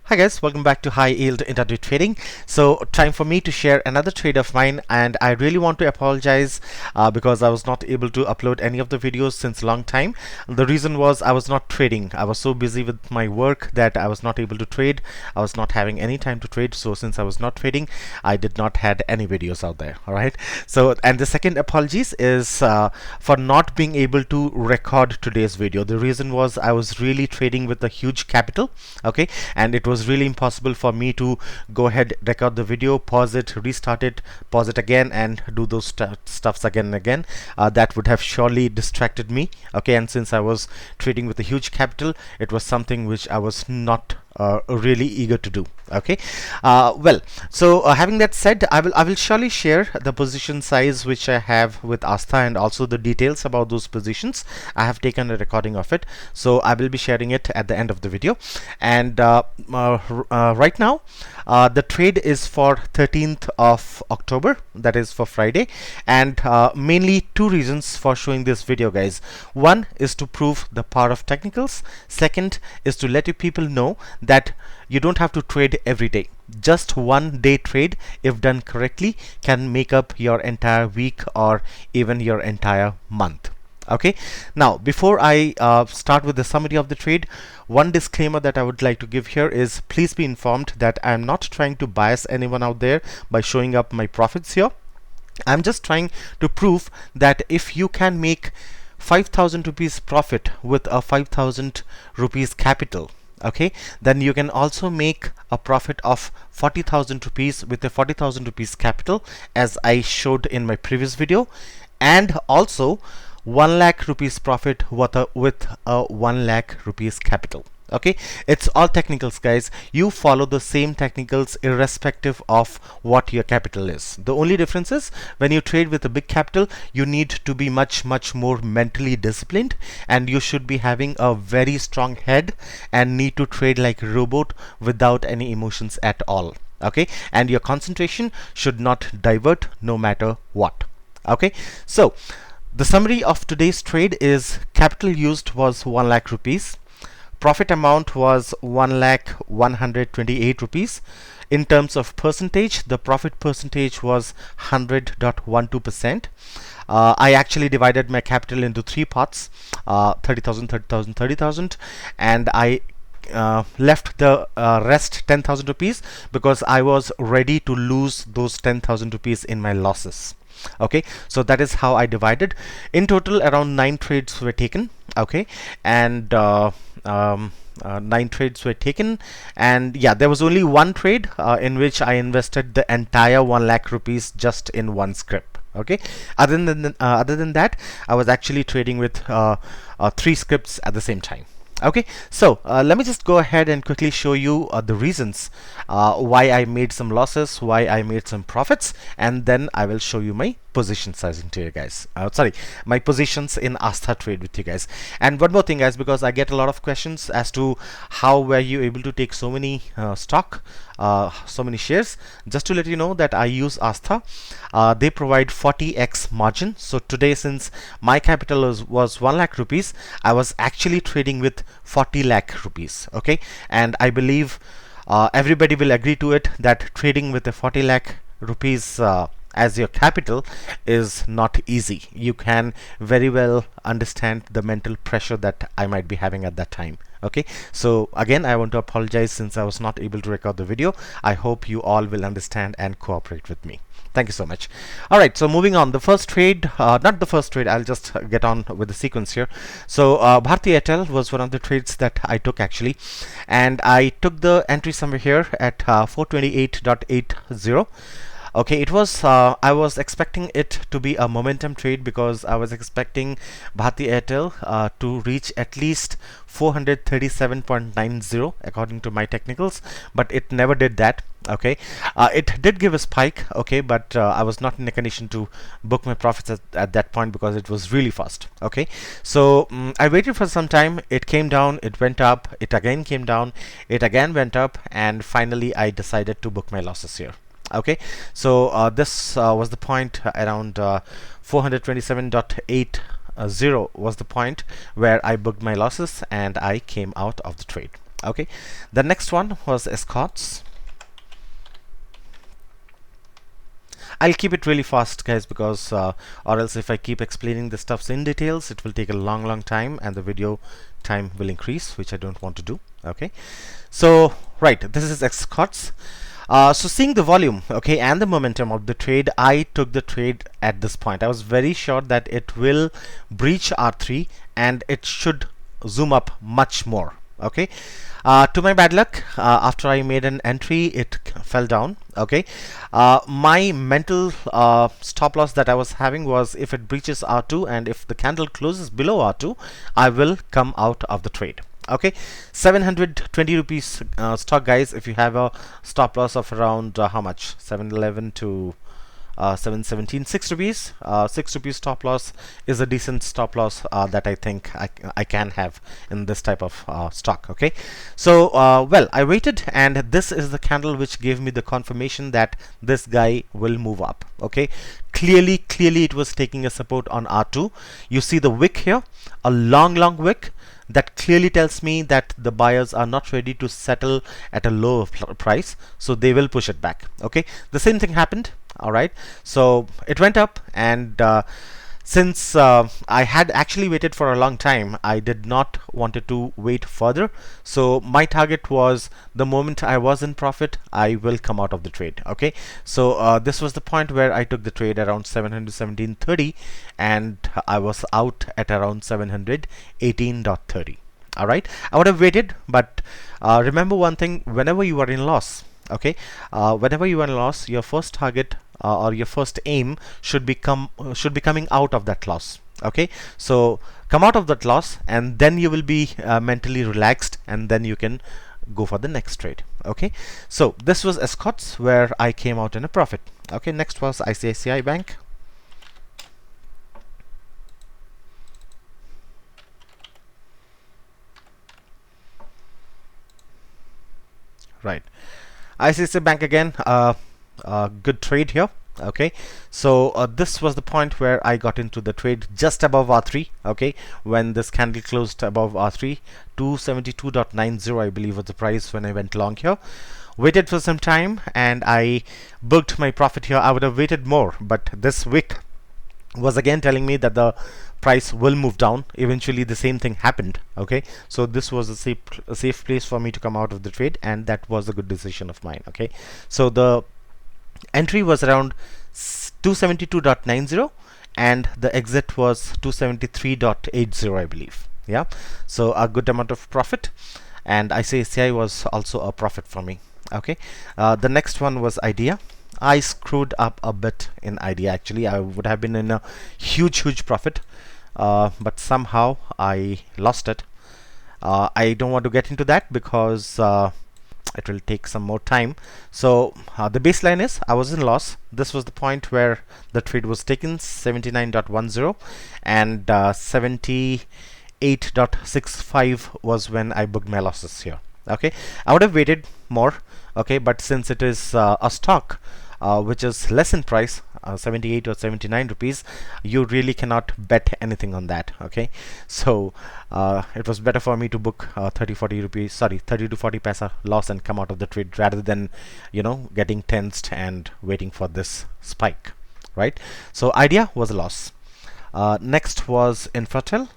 Hi guys, welcome back to High Yield Intraday Trading. So time for me to share another trade of mine, and I really want to apologize because I was not able to upload any of the videos since a long time. The reason was I was not trading. I was so busy with my work that I was not able to trade. I was not having any time to trade, so since I was not trading, I did not had any videos out there. All right. So, and the second apologies is for not being able to record today's video. The reason was I was really trading with a huge capital, okay, and it was really impossible for me to go ahead, record the video, pause it, restart it, pause it again, and do those stuffs again and again. That would have surely distracted me, okay, and since I was trading with a huge capital, it was something which I was not really eager to do. Okay, well, so having that said, I will surely share the position size which I have with Astha and also the details about those positions. I have taken a recording of it, so I will be sharing it at the end of the video. And right now the trade is for 13th of October, that is for Friday, and mainly two reasons for showing this video, guys. One is to prove the power of technicals. Second is to let you people know that you don't have to trade every day. Just one day trade, if done correctly, can make up your entire week or even your entire month. Okay, now before I start with the summary of the trade, one disclaimer that I would like to give here is please be informed that I am not trying to bias anyone out there by showing up my profits here. I'm just trying to prove that if you can make 5,000 rupees profit with a 5,000 rupees capital, okay, then you can also make a profit of 40,000 rupees with a 40,000 rupees capital, as I showed in my previous video, and also 1 lakh rupees profit with a 1 lakh rupees capital. Okay, it's all technicals, guys. You follow the same technicals irrespective of what your capital is. The only difference is when you trade with a big capital, you need to be much more mentally disciplined, and you should be having a very strong head and need to trade like a robot without any emotions at all. Okay, and your concentration should not divert no matter what. Okay, so the summary of today's trade is capital used was 1 lakh rupees. Profit amount was 1,128 rupees. In terms of percentage, the profit percentage was 100.12%. I actually divided my capital into three parts, 30,000, 30,000, 30,000, and I left the rest 10,000 rupees because I was ready to lose those 10,000 rupees in my losses. Okay, so that is how I divided. In total, around 9 trades were taken. Okay, and 9 trades were taken, and yeah, there was only one trade in which I invested the entire 1 lakh rupees just in one script. Okay, other than that, I was actually trading with 3 scripts at the same time. Okay, so let me just go ahead and quickly show you the reasons why I made some losses, why I made some profits, and then I will show you my position sizing to you guys. Sorry, my positions in Astha trade with you guys. And one more thing, guys, because I get a lot of questions as to how were you able to take so many stock, so many shares. Just to let you know that I use Astha. They provide 40x margin. So today, since my capital was 1 lakh rupees, I was actually trading with 40 lakh rupees. Okay, and I believe everybody will agree to it that trading with a 40 lakh rupees as your capital is not easy. You can very well understand the mental pressure that I might be having at that time. Okay, so again, I want to apologize since I was not able to record the video. I hope you all will understand and cooperate with me. Thank you so much. All right, so moving on, the first trade, not the first trade, I'll just get on with the sequence here. So Bharti Airtel was one of the trades that I took actually, and I took the entry somewhere here at 428.80. Okay, it was I was expecting it to be a momentum trade because I was expecting Bharti Airtel to reach at least 437.90 according to my technicals, but it never did that. Okay, it did give a spike, okay, but I was not in a condition to book my profits at that point because it was really fast. Okay, so I waited for some time. It came down, it went up, it again came down, it again went up, and finally I decided to book my losses here. Okay, so this was the point around 427.80 was the point where I booked my losses and I came out of the trade. Okay, the next one was escorts. I'll keep it really fast, guys, because or else if I keep explaining the stuffs in details, it will take a long time and the video time will increase, which I don't want to do. Okay, so right, this is escorts. So seeing the volume, okay, and the momentum of the trade, I took the trade at this point. I was very sure that it will breach R3 and it should zoom up much more. Okay, to my bad luck, after I made an entry, it fell down. Okay, my mental stop loss that I was having was if it breaches R2 and if the candle closes below R2, I will come out of the trade. Okay, 720 rupees stock, guys. If you have a stop loss of around how much, 711 to 717, 6 rupees, 6 rupees stop loss is a decent stop loss that I think I can have in this type of stock. Okay, so well, I waited, and this is the candle which gave me the confirmation that this guy will move up. Okay, clearly it was taking a support on R2. You see the wick here, a long wick. That clearly tells me that the buyers are not ready to settle at a low price, so they will push it back. Okay, the same thing happened. All right, so it went up, and since I had actually waited for a long time, I did not wanted to wait further. So my target was the moment I was in profit, I will come out of the trade. Okay, so this was the point where I took the trade around 717.30, and I was out at around 718.30. All right, I would have waited, but remember one thing: whenever you are in loss, okay, whenever you are in loss, your first target or your first aim should be coming out of that loss. Okay, so come out of that loss, and then you will be mentally relaxed, and then you can go for the next trade. Okay, so this was escorts where I came out in a profit. Okay, next was ICICI Bank. Right, ICICI Bank again, good trade here. Okay, so this was the point where I got into the trade just above R3. Okay, when this candle closed above R3, 272.90 I believe was the price when I went long here. Waited for some time, and I booked my profit here. I would have waited more, but this wick was again telling me that the price will move down. Eventually the same thing happened. Okay, so this was a safe place for me to come out of the trade, and that was a good decision of mine. Okay, so the entry was around 272.90 and the exit was 273.80 I believe. Yeah, so a good amount of profit, and ICICI was also a profit for me. Okay, the next one was Idea. I screwed up a bit in Idea. Actually, I would have been in a huge profit, but somehow I lost it. I don't want to get into that because it will take some more time. So the baseline is I was in loss. This was the point where the trade was taken, 79.10, and 78.65 was when I booked my losses here. Okay, I would have waited more. Okay, but since it is a stock which is less in price, 78 or 79 rupees, you really cannot bet anything on that. Okay, so it was better for me to book 30 to 40 paisa loss and come out of the trade, rather than, you know, getting tensed and waiting for this spike. Right, so Idea was a loss. Next was Infratel.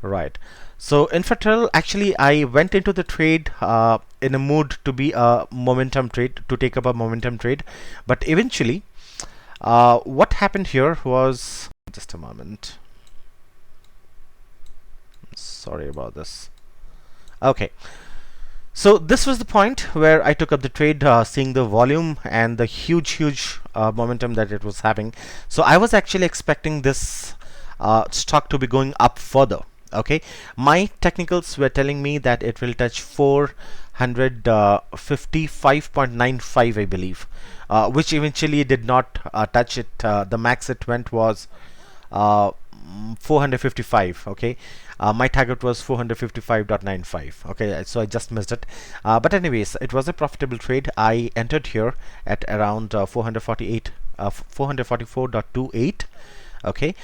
Right, so Infratel, actually I went into the trade in a mood to be a momentum trade, to take up a momentum trade, but eventually what happened here was, just a moment, sorry about this. Okay, so this was the point where I took up the trade, seeing the volume and the huge momentum that it was having. So I was actually expecting this stock to be going up further. Okay, my technicals were telling me that it will touch 455.95 I believe, which eventually did not touch it. The max it went was 455. Okay, my target was 455.95. okay, so I just missed it, but anyways, it was a profitable trade. I entered here at around 444.28. okay,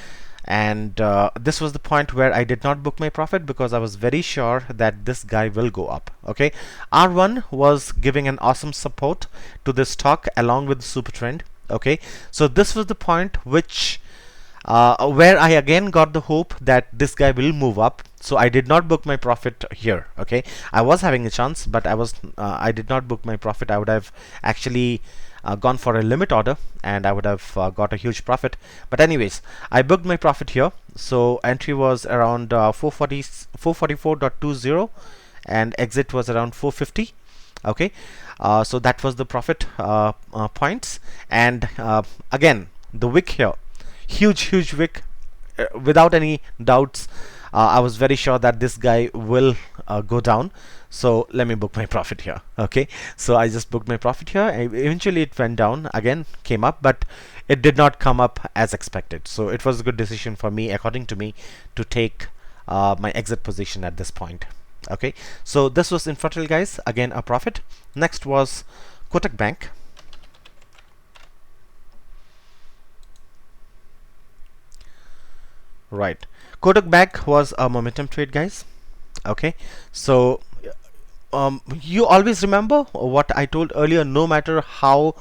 and this was the point where I did not book my profit because I was very sure that this guy will go up. Okay, R1 was giving an awesome support to this stock along with the super trend. Okay, so this was the point which where I again got the hope that this guy will move up. So I did not book my profit here. Okay, I was having a chance, but I did not book my profit. I would have actually gone for a limit order and I would have got a huge profit. But anyways, I booked my profit here. So entry was around 444.20 and exit was around 450. Okay, so that was the profit points. And again, the wick here, huge wick, without any doubts. I was very sure that this guy will go down. So let me book my profit here. Okay, so I just booked my profit here. Eventually it went down again, came up, but it did not come up as expected. So it was a good decision for me, according to me, to take my exit position at this point. Okay, so this was Infratel, guys. Again, a profit. Next was Kotak Bank. Right, Kotak Bank was a momentum trade, guys. Okay, so you always remember what I told earlier. No matter how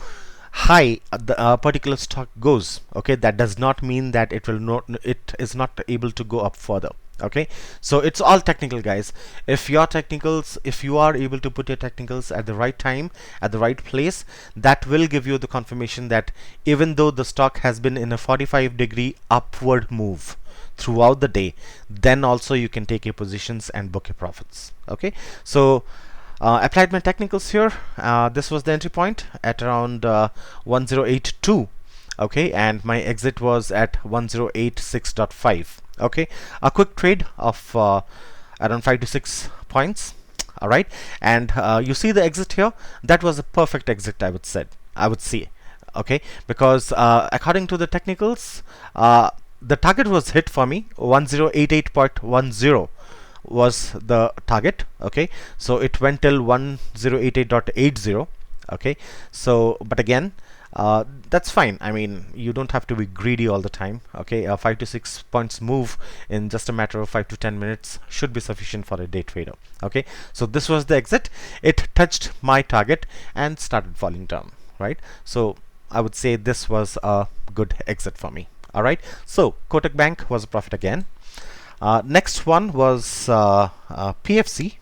high the particular stock goes, okay, that does not mean that it is not able to go up further. Okay, so it's all technical, guys. If you are able to put your technicals at the right time, at the right place, that will give you the confirmation that even though the stock has been in a 45-degree upward move throughout the day, then also you can take your positions and book your profits. Okay, so applied my technicals here. This was the entry point at around 1082. Okay, and my exit was at 1086.5. Okay, a quick trade of around 5 to 6 points. All right, and you see the exit here. That was a perfect exit, I would say. Okay, because according to the technicals, the target was hit for me. 1088.10 was the target. Okay, so it went till 1088.80. Okay, so but again, that's fine. I mean, you don't have to be greedy all the time. Okay, a 5 to 6 points move in just a matter of 5 to 10 minutes should be sufficient for a day trader. Okay, so this was the exit. It touched my target and started falling down. Right, so I would say this was a good exit for me. All right, so Kotak Bank was a profit again. Next one was PFC.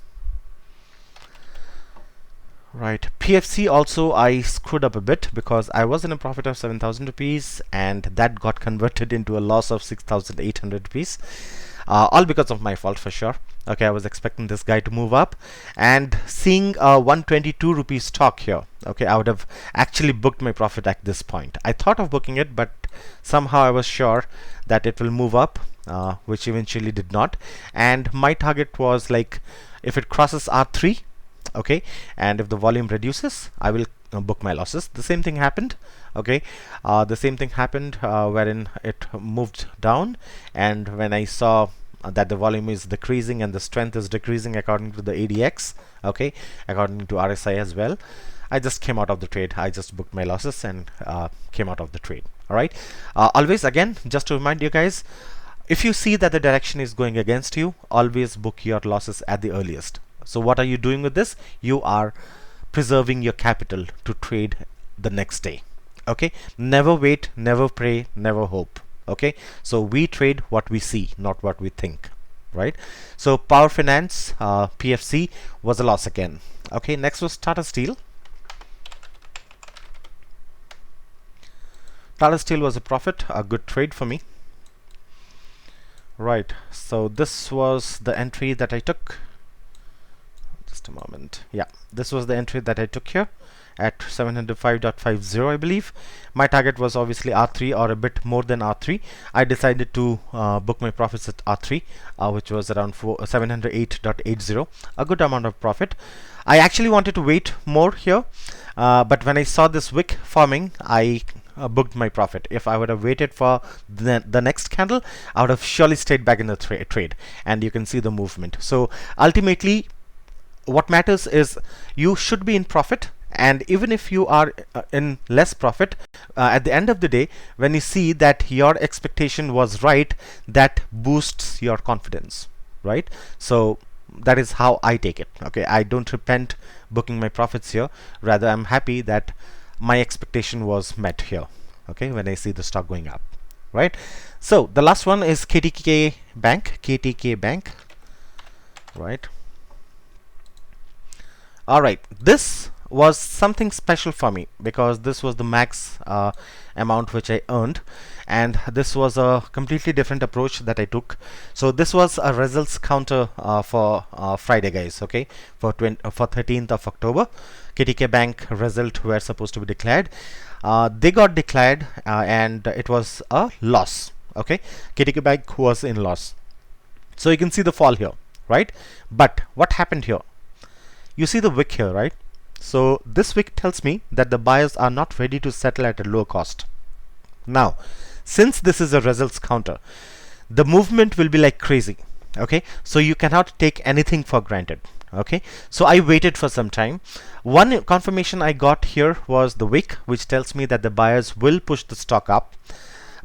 Right, PFC also I screwed up a bit because I was in a profit of 7,000 rupees and that got converted into a loss of 6,800 rupees. All because of my fault, for sure. Okay, I was expecting this guy to move up, and seeing a 122 rupees stock here, okay, I would have actually booked my profit at this point. I thought of booking it, but somehow I was sure that it will move up, which eventually did not. And my target was like, if it crosses R3, okay, and if the volume reduces, I will book my losses. The same thing happened. Okay, the same thing happened wherein it moved down, and when I saw that the volume is decreasing and the strength is decreasing according to the ADX, okay, according to RSI as well, I just came out of the trade. I just booked my losses and came out of the trade. All right, always, again, just to remind you guys, if you see that the direction is going against you, always book your losses at the earliest. So what are you doing with this? You are preserving your capital to trade the next day. Okay, never wait, never pray, never hope. Okay, so we trade what we see, not what we think. Right, so Power Finance, PFC, was a loss again. Okay, next was Tata Steel. Tata Steel was a profit, a good trade for me. Right, so this was the entry that I took. Just a moment. Yeah, this was the entry that I took here at 705.50, I believe. My target was obviously R3 or a bit more than R3. I decided to book my profits at R3, which was around 708.80, a good amount of profit. I actually wanted to wait more here, but when I saw this wick forming, I booked my profit. If I would have waited for the next candle, I would have surely stayed back in the trade, and you can see the movement. So ultimately, what matters is you should be in profit And even if you are in less profit, at the end of the day, when you see that your expectation was right, that boosts your confidence, right? So that is how I take it. Okay, I don't repent booking my profits here. Rather, I'm happy that my expectation was met here. Okay, when I see the stock going up, right? So the last one is KTK Bank. KTK Bank, right? All right, this was something special for me because this was the max amount which I earned, and this was a completely different approach that I took. So this was a results counter for Friday, guys. Okay, for 13th of October, KTK Bank result were supposed to be declared. They got declared, and it was a loss. Okay, KTK Bank was in loss. So you can see the fall here, right? But what happened here? You see the wick here, right? So this wick tells me that the buyers are not ready to settle at a low cost. Now, since this is a results counter, the movement will be like crazy. Okay, so you cannot take anything for granted. Okay, so I waited for some time. One confirmation I got here was the wick, which tells me that the buyers will push the stock up,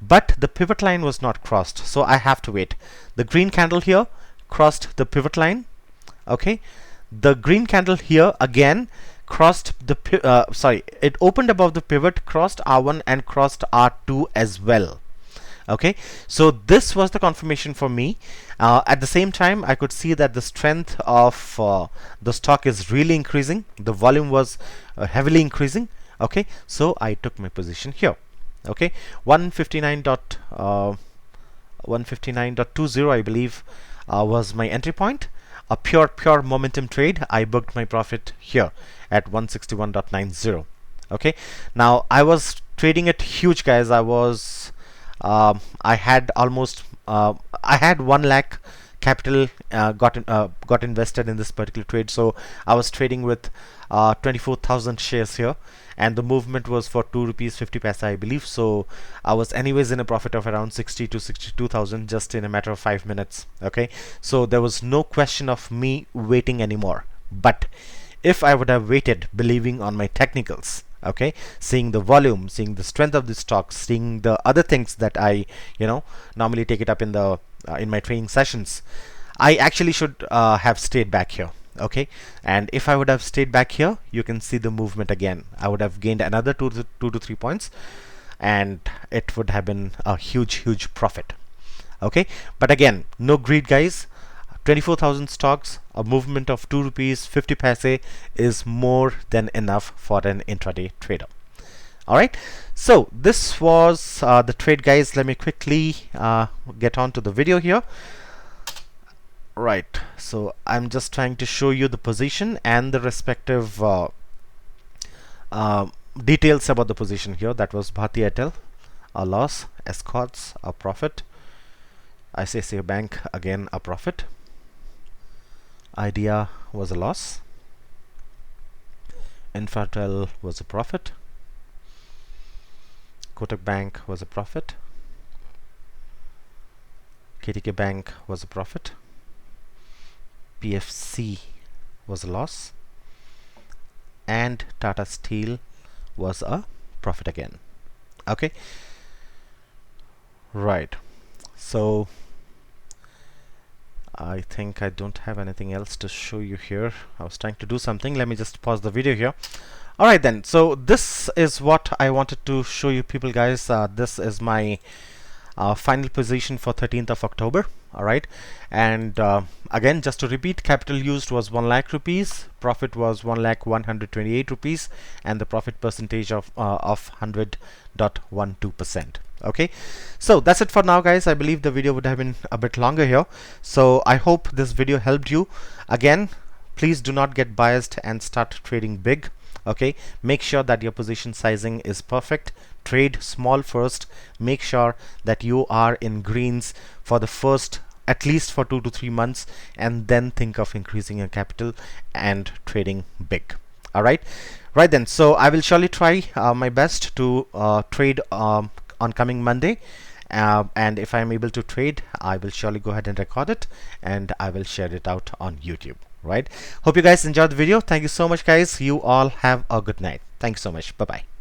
but the pivot line was not crossed, so I have to wait. The green candle here crossed the pivot line. Okay, the green candle here again crossed the it opened above the pivot, crossed R1 and crossed R2 as well. Okay, so this was the confirmation for me. At the same time, I could see that the strength of the stock is really increasing. The volume was heavily increasing. Okay, so I took my position here. Okay, 159.20 I believe was my entry point. A pure momentum trade. I booked my profit here at 161.90. Okay, now I was trading it huge, guys. I had almost I had 1 lakh capital got invested in this particular trade. So I was trading with 24,000 shares here, and the movement was for 2 rupees 50 paisa, I believe. So I was anyways in a profit of around 60 to 62,000 just in a matter of 5 minutes. Okay, so there was no question of me waiting anymore. But if I would have waited believing on my technicals, okay, seeing the volume, seeing the strength of the stock, seeing the other things that I normally take it up in the in my training sessions, I actually should have stayed back here. Okay, and if I would have stayed back here, you can see the movement again. I would have gained another 2 to 3 points, and it would have been a huge profit. Okay, but again, no greed, guys. 24,000 stocks, a movement of 2 rupees 50 paise is more than enough for an intraday trader. All right, so this was the trade, guys. Let me quickly get on to the video here. Right, so I'm just trying to show you the position and the respective details about the position here. That was Bharti Airtel, a loss, Escorts, a profit, ICICI Bank, again a profit, Idea was a loss, Infratel was a profit, Kotak Bank was a profit, KTK Bank was a profit, PFC was a loss, and Tata Steel was a profit again. Okay, right, so I think I don't have anything else to show you here. I was trying to do something. Let me just pause the video here. All right then, so this is what I wanted to show you people, guys. This is my final position for 13th of October. All right, and again, just to repeat, capital used was 1 lakh rupees, profit was 1,128 rupees, and the profit percentage of 100.12%. Okay, so that's it for now, guys. I believe the video would have been a bit longer here, so I hope this video helped you. Again, please do not get biased and start trading big. Okay, make sure that your position sizing is perfect. Trade small first. Make sure that you are in greens for the first, at least for 2 to 3 months, and then think of increasing your capital and trading big. All right, right then, so I will surely try my best to trade on coming Monday, and if I'm able to trade, I will surely go ahead and record it, and I will share it out on YouTube. right? Hope you guys enjoyed the video. Thank you so much, guys. You all have a good night. Thank you so much. Bye bye.